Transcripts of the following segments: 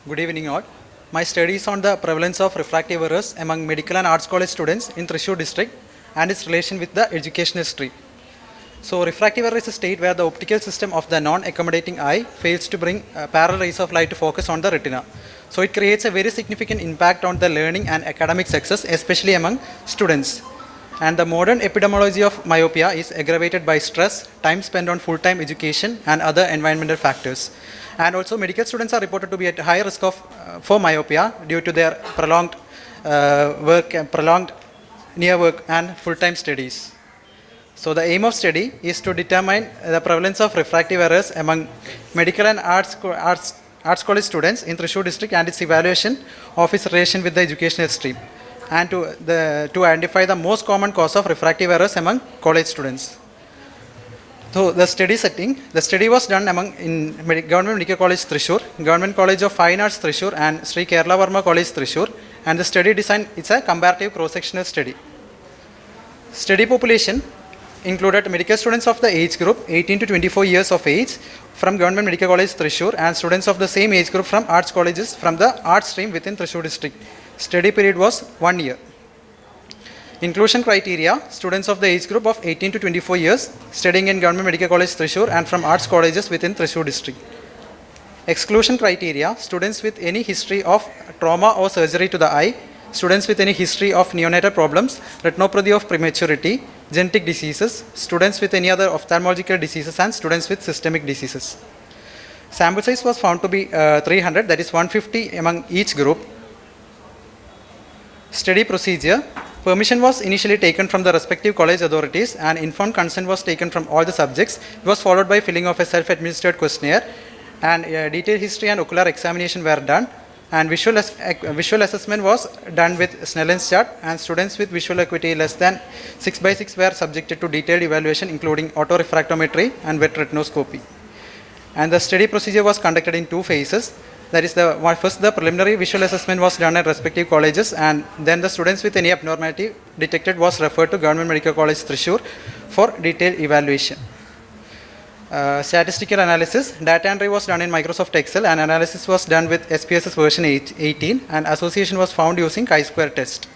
Good evening all. My study is on the prevalence of refractive errors among medical and arts college students in Thrissur district and its relation with the educational stream. So refractive error is a state where the optical system of the non-accommodating eye fails to bring parallel rays of light to focus on the retina. So it creates a very significant impact on the learning and academic success, especially among students. And the modern epidemiology of myopia is aggravated by stress, time spent on full-time education and other environmental factors. And also medical students are reported to be at higher risk of for myopia due to their prolonged prolonged near work and full-time studies. So the aim of study is to determine the prevalence of refractive errors among medical and arts college students in Thrissur district and its evaluation of its relation with the educational stream, and to identify the most common cause of refractive errors among college students. So the study setting, the study was done in Government Medical College Thrissur, Government College of Fine Arts Thrissur and Sri Kerala Varma College Thrissur, and the study design is a comparative cross-sectional study. Study population included medical students of the age group 18 to 24 years of age from Government Medical College Thrissur and students of the same age group from arts colleges from the arts stream within Thrissur district. Study period was 1 year. Inclusion criteria, students of the age group of 18 to 24 years studying in Government Medical College Thrissur and from arts colleges within Thrissur district. Exclusion criteria, students with any history of trauma or surgery to the eye, students with any history of neonatal problems, retinopathy of prematurity, genetic diseases, students with any other ophthalmological diseases and students with systemic diseases. Sample size was found to be 300, that is 150 among each group. Study procedure, permission was initially taken from the respective college authorities and informed consent was taken from all the subjects. It was followed by filling of a self-administered questionnaire and detailed history and ocular examination were done, and visual assessment was done with Snellen's chart, and students with visual acuity less than 6/6 were subjected to detailed evaluation including autorefractometry and wet retinoscopy. And the study procedure was conducted in two phases. That is, first the preliminary visual assessment was done at respective colleges, and then the students with any abnormality detected was referred to Government Medical College Thrissur for detailed evaluation. Statistical analysis, data entry was done in Microsoft Excel and analysis was done with SPSS version 18 and association was found using chi-square test.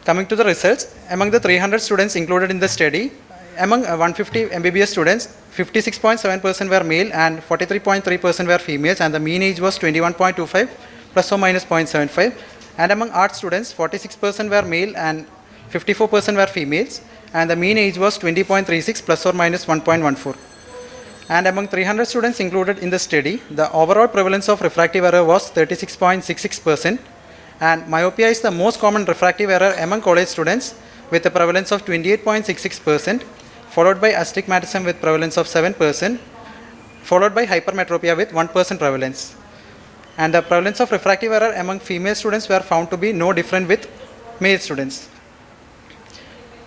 Coming to the results, among the 300 students included in the study, among 150 MBBS students, 56.7% were male and 43.3% were females, and the mean age was 21.25 plus or minus 0.75. And among art students, 46% were male and 54% were females, and the mean age was 20.36 plus or minus 1.14. And among 300 students included in the study, the overall prevalence of refractive error was 36.66%, and myopia is the most common refractive error among college students with a prevalence of 28.66%, followed by astigmatism with prevalence of 7%, followed by hypermetropia with 1% prevalence. And the prevalence of refractive error among female students were found to be no different with male students.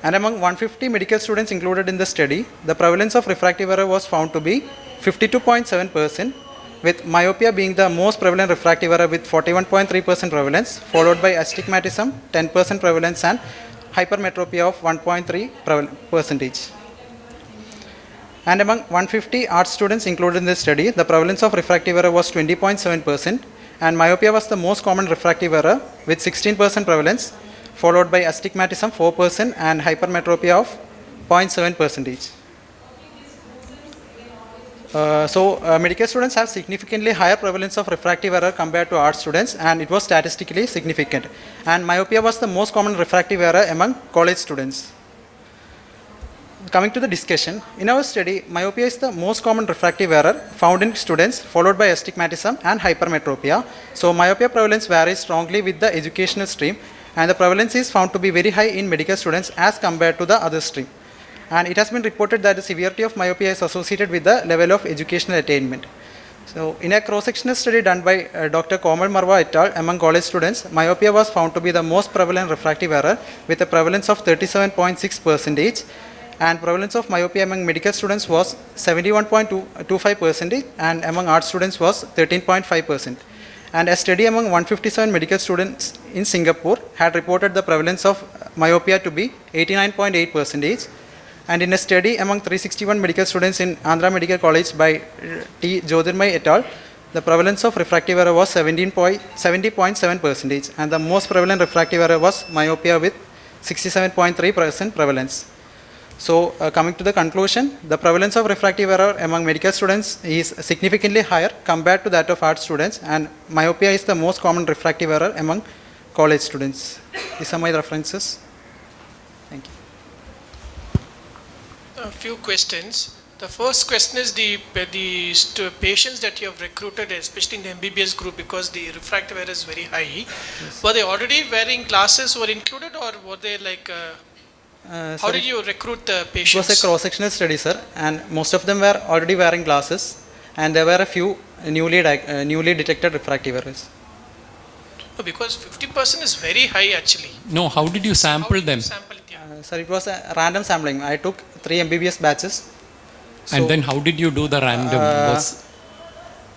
And among 150 medical students included in the study, the prevalence of refractive error was found to be 52.7%, with myopia being the most prevalent refractive error with 41.3% prevalence, followed by astigmatism 10% prevalence and hypermetropia of 1.3%. And among 150 art students included in this study, the prevalence of refractive error was 20.7%, and myopia was the most common refractive error with 16% prevalence, followed by astigmatism 4% and hypermetropia of 0.7%. Medical students have significantly higher prevalence of refractive error compared to art students, and it was statistically significant. And myopia was the most common refractive error among college students. Coming to the discussion, in our study, myopia is the most common refractive error found in students, followed by astigmatism and hypermetropia. So myopia prevalence varies strongly with the educational stream, and the prevalence is found to be very high in medical students as compared to the other stream. And it has been reported that the severity of myopia is associated with the level of educational attainment. So in a cross-sectional study done by Dr. Komal Marwa et al. Among college students, myopia was found to be the most prevalent refractive error with a prevalence of 37.6%, and prevalence of myopia among medical students was 71.25%, and among art students was 13.5%. And a study among 157 medical students in Singapore had reported the prevalence of myopia to be 89.8%. And in a study among 361 medical students in Andhra Medical College by T. Jyotirmay et al., the prevalence of refractive error was 70.7%, and the most prevalent refractive error was myopia with 67.3% prevalence. So coming to the conclusion, the prevalence of refractive error among medical students is significantly higher compared to that of art students, and myopia is the most common refractive error among college students. These are my references. Thank you. A few questions. The first question is the patients that you have recruited, especially in the MBBS group, because the refractive error is very high. Yes. Were they already wearing glasses were included, or were they like, how did you recruit the patients? It was a cross-sectional study, sir, and most of them were already wearing glasses, and there were a few newly detected refractive errors. No, because 50% is very high actually. No, how did you sample them? Sir, it was a random sampling. I took 3 MBBS batches. And then how did you do the random?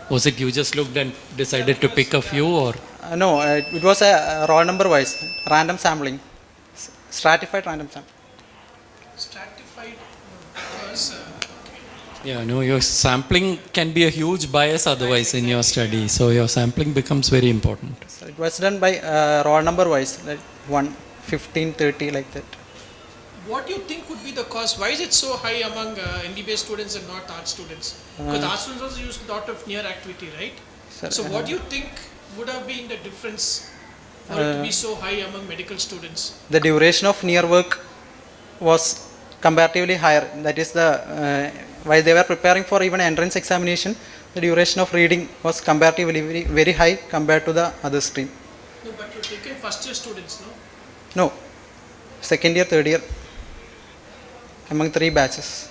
Was it you just looked and decided to pick a few, or? No, it was a roll number wise, random sampling, stratified random sampling. Stratified because... Yeah, no, your sampling can be a huge bias otherwise in your study. So your sampling becomes very important. So it was done by roll number wise, like 1, 15, 30, like that. What do you think would be the cause? Why is it so high among MBBS students and not art students? Because art students also use a lot of near activity, right? Sir, so what do you think would have been the difference for it to be so high among medical students? The duration of near work was comparatively higher. That is while they were preparing for even entrance examination, the duration of reading was comparatively very high compared to the other stream. No, but you're taking first year students, no? No, second year, third year, among 3 batches.